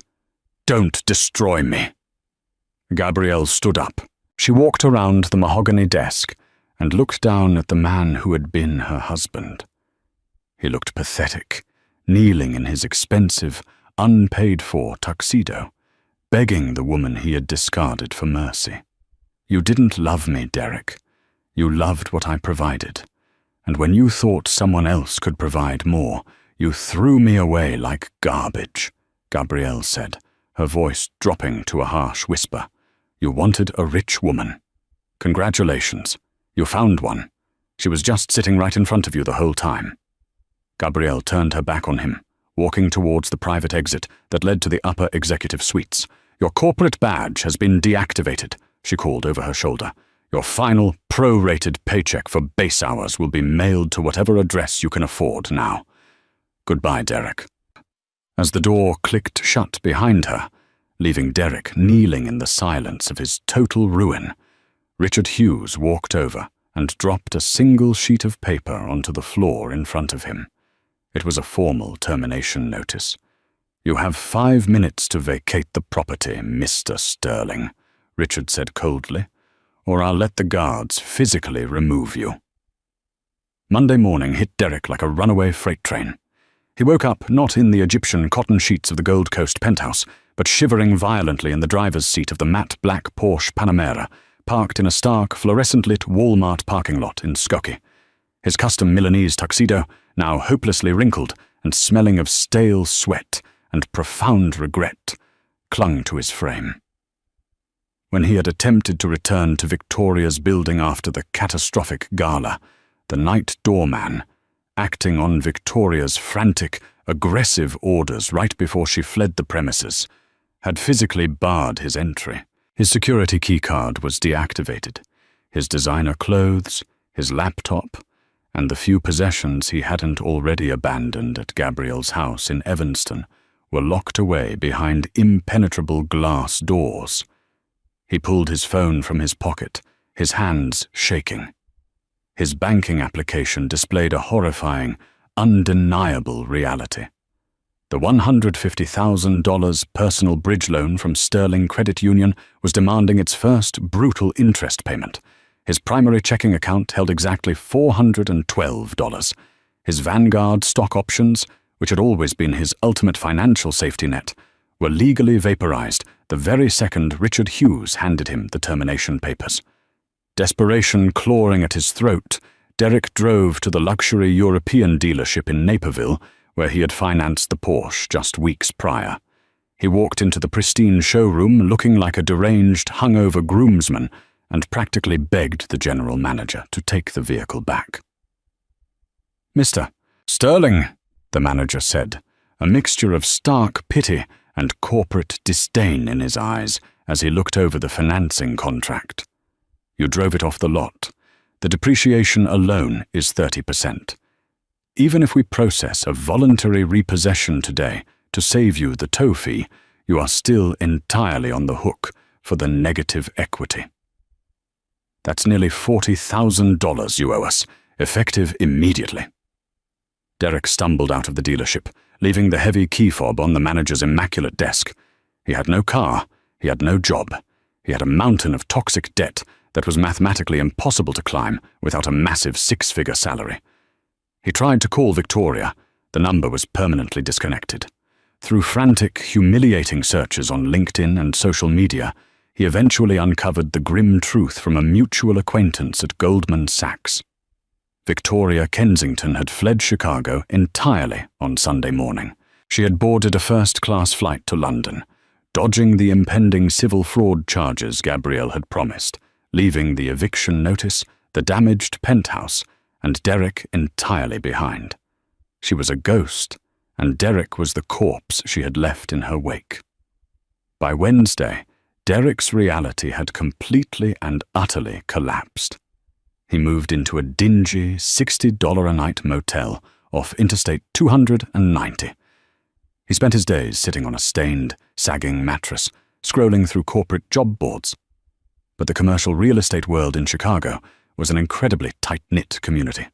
don't destroy me." Gabrielle stood up. She walked around the mahogany desk and looked down at the man who had been her husband. He looked pathetic, kneeling in his expensive, unpaid-for tuxedo, begging the woman he had discarded for mercy. "You didn't love me, Derek. You loved what I provided. And when you thought someone else could provide more, you threw me away like garbage," Gabrielle said, her voice dropping to a harsh whisper. "You wanted a rich woman. Congratulations. You found one. She was just sitting right in front of you the whole time." Gabrielle turned her back on him, walking towards the private exit that led to the upper executive suites. "Your corporate badge has been deactivated," she called over her shoulder. "Your final pro-rated paycheck for base hours will be mailed to whatever address you can afford now. Goodbye, Derek." As the door clicked shut behind her, leaving Derek kneeling in the silence of his total ruin, Richard Hughes walked over and dropped a single sheet of paper onto the floor in front of him. It was a formal termination notice. "You have 5 minutes to vacate the property, Mr. Sterling," Richard said coldly, "or I'll let the guards physically remove you." Monday morning hit Derek like a runaway freight train. He woke up not in the Egyptian cotton sheets of the Gold Coast penthouse, but shivering violently in the driver's seat of the matte black Porsche Panamera, parked in a stark, fluorescent-lit Walmart parking lot in Skokie. His custom Milanese tuxedo, now hopelessly wrinkled and smelling of stale sweat and profound regret, clung to his frame. When he had attempted to return to Victoria's building after the catastrophic gala, the night doorman, acting on Victoria's frantic, aggressive orders right before she fled the premises, had physically barred his entry. His security keycard was deactivated. His designer clothes, his laptop, and the few possessions he hadn't already abandoned at Gabriel's house in Evanston were locked away behind impenetrable glass doors. He pulled his phone from his pocket, his hands shaking. His banking application displayed a horrifying, undeniable reality. The $150,000 personal bridge loan from Sterling Credit Union was demanding its first brutal interest payment. His primary checking account held exactly $412. His Vanguard stock options, which had always been his ultimate financial safety net, were legally vaporized the very second Richard Hughes handed him the termination papers. Desperation clawing at his throat, Derek drove to the luxury European dealership in Naperville, where he had financed the Porsche just weeks prior. He walked into the pristine showroom looking like a deranged, hungover groomsman and practically begged the general manager to take the vehicle back. "Mr. Sterling," the manager said, a mixture of stark pity and corporate disdain in his eyes as he looked over the financing contract. "You drove it off the lot. The depreciation alone is 30%. Even if we process a voluntary repossession today to save you the tow fee, you are still entirely on the hook for the negative equity. That's nearly $40,000 you owe us, effective immediately." Derek stumbled out of the dealership, leaving the heavy key fob on the manager's immaculate desk. He had no car, he had no job, he had a mountain of toxic debt that was mathematically impossible to climb without a massive 6-figure salary. He tried to call Victoria. The number was permanently disconnected. Through frantic, humiliating searches on LinkedIn and social media, he eventually uncovered the grim truth from a mutual acquaintance at Goldman Sachs. Victoria Kensington had fled Chicago entirely on Sunday morning. She had boarded a first-class flight to London, dodging the impending civil fraud charges Gabriel had promised, leaving the eviction notice, the damaged penthouse, and Derek entirely behind. She was a ghost, and Derek was the corpse she had left in her wake. By Wednesday, Derek's reality had completely and utterly collapsed. He moved into a dingy $60 a night motel off Interstate 290. He spent his days sitting on a stained, sagging mattress, scrolling through corporate job boards. But the commercial real estate world in Chicago was an incredibly tight-knit community.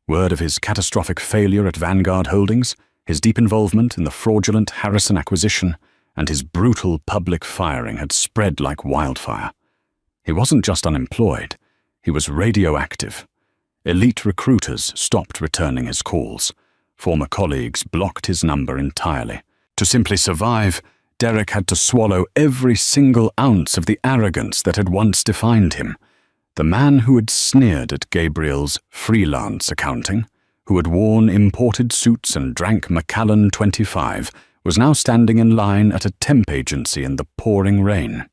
Word of his catastrophic failure at Vanguard Holdings, his deep involvement in the fraudulent Harrison acquisition, and his brutal public firing had spread like wildfire. He wasn't just unemployed, he was radioactive. Elite recruiters stopped returning his calls. Former colleagues blocked his number entirely. To simply survive, Derek had to swallow every single ounce of the arrogance that had once defined him. The man who had sneered at Gabriel's freelance accounting, who had worn imported suits and drank Macallan 25, was now standing in line at a temp agency in the pouring rain.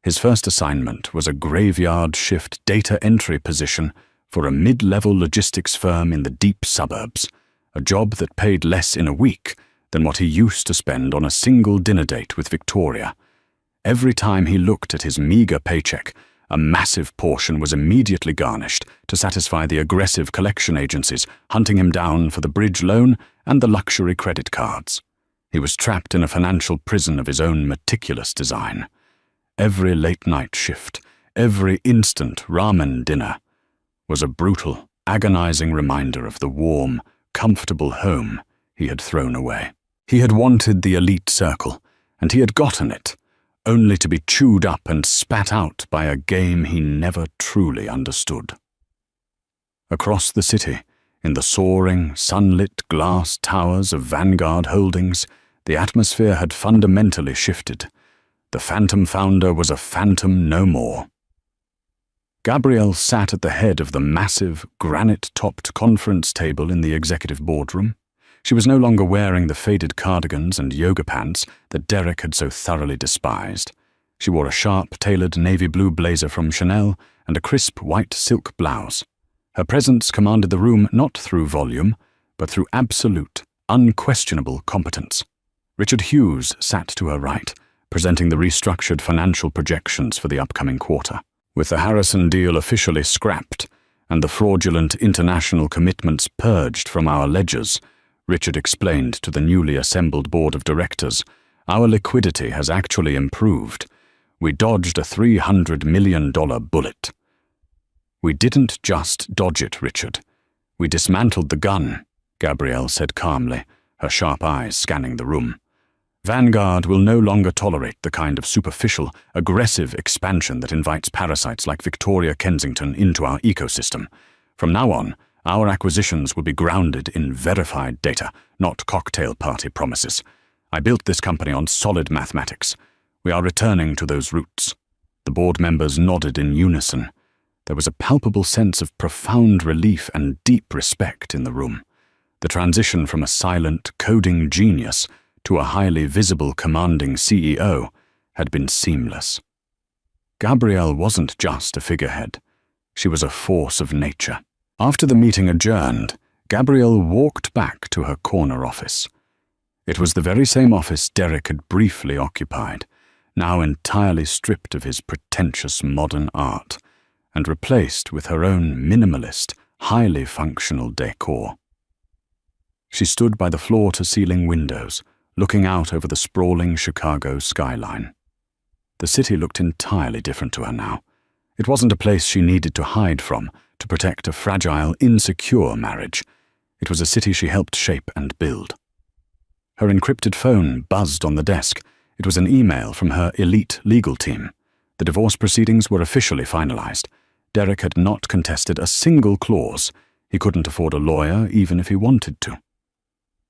His first assignment was a graveyard shift data entry position for a mid-level logistics firm in the deep suburbs, a job that paid less in a week than what he used to spend on a single dinner date with Victoria. Every time he looked at his meager paycheck, a massive portion was immediately garnished to satisfy the aggressive collection agencies hunting him down for the bridge loan and the luxury credit cards. He was trapped in a financial prison of his own meticulous design. Every late-night shift, every instant ramen dinner, was a brutal, agonizing reminder of the warm, comfortable home he had thrown away. He had wanted the elite circle, and he had gotten it, only to be chewed up and spat out by a game he never truly understood. Across the city, in the soaring, sunlit glass towers of Vanguard Holdings, the atmosphere had fundamentally shifted. The Phantom founder was a phantom no more. Gabrielle sat at the head of the massive, granite-topped conference table in the executive boardroom. She was no longer wearing the faded cardigans and yoga pants that Derek had so thoroughly despised. She wore a sharp, tailored navy blue blazer from Chanel and a crisp white silk blouse. Her presence commanded the room not through volume, but through absolute, unquestionable competence. Richard Hughes sat to her right, presenting the restructured financial projections for the upcoming quarter. With the Harrison deal officially scrapped and the fraudulent international commitments purged from our ledgers, Richard explained to the newly assembled board of directors, "Our liquidity has actually improved. We dodged a $300 million bullet." "We didn't just dodge it, Richard. We dismantled the gun," Gabrielle said calmly, her sharp eyes scanning the room. "Vanguard will no longer tolerate the kind of superficial, aggressive expansion that invites parasites like Victoria Kensington into our ecosystem. From now on, our acquisitions will be grounded in verified data, not cocktail party promises. I built this company on solid mathematics. We are returning to those roots." The board members nodded in unison. There was a palpable sense of profound relief and deep respect in the room. The transition from a silent, coding genius to a highly visible, commanding CEO had been seamless. Gabrielle wasn't just a figurehead. She was a force of nature. After the meeting adjourned, Gabrielle walked back to her corner office. It was the very same office Derek had briefly occupied, now entirely stripped of his pretentious modern art, and replaced with her own minimalist, highly functional decor. She stood by the floor-to-ceiling windows, looking out over the sprawling Chicago skyline. The city looked entirely different to her now. It wasn't a place she needed to hide from to protect a fragile, insecure marriage. It was a city she helped shape and build. Her encrypted phone buzzed on the desk. It was an email from her elite legal team. The divorce proceedings were officially finalized. Derek had not contested a single clause. He couldn't afford a lawyer even if he wanted to.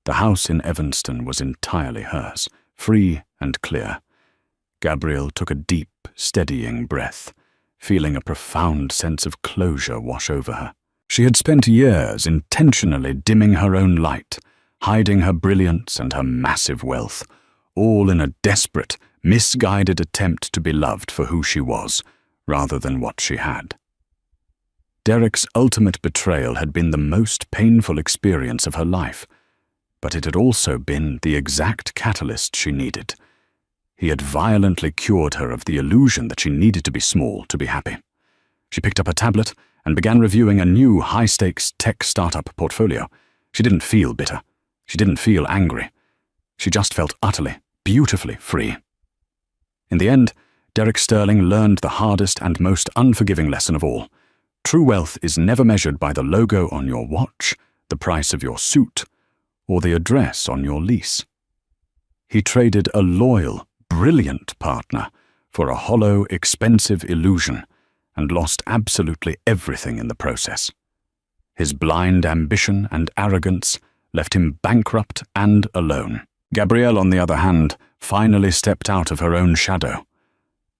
The house in Evanston was entirely hers, free and clear. Gabrielle took a deep, steadying breath, feeling a profound sense of closure wash over her. She had spent years intentionally dimming her own light, hiding her brilliance and her massive wealth, all in a desperate, misguided attempt to be loved for who she was, rather than what she had. Derek's ultimate betrayal had been the most painful experience of her life, but it had also been the exact catalyst she needed. He had violently cured her of the illusion that she needed to be small to be happy. She picked up a tablet and began reviewing a new high-stakes tech startup portfolio. She didn't feel bitter. She didn't feel angry. She just felt utterly, beautifully free. In the end, Derek Sterling learned the hardest and most unforgiving lesson of all. True wealth is never measured by the logo on your watch, the price of your suit, or the address on your lease. He traded a loyal, brilliant partner for a hollow, expensive illusion and lost absolutely everything in the process. His blind ambition and arrogance left him bankrupt and alone. Gabrielle, on the other hand, finally stepped out of her own shadow.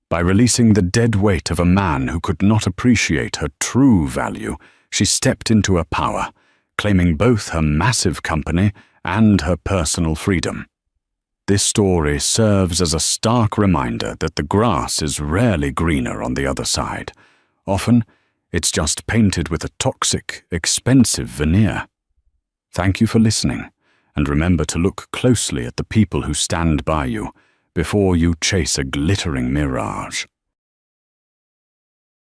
By releasing the dead weight of a man who could not appreciate her true value, she stepped into her power, claiming both her massive company and her personal freedom. This story serves as a stark reminder that the grass is rarely greener on the other side. Often, it's just painted with a toxic, expensive veneer. Thank you for listening, and remember to look closely at the people who stand by you before you chase a glittering mirage.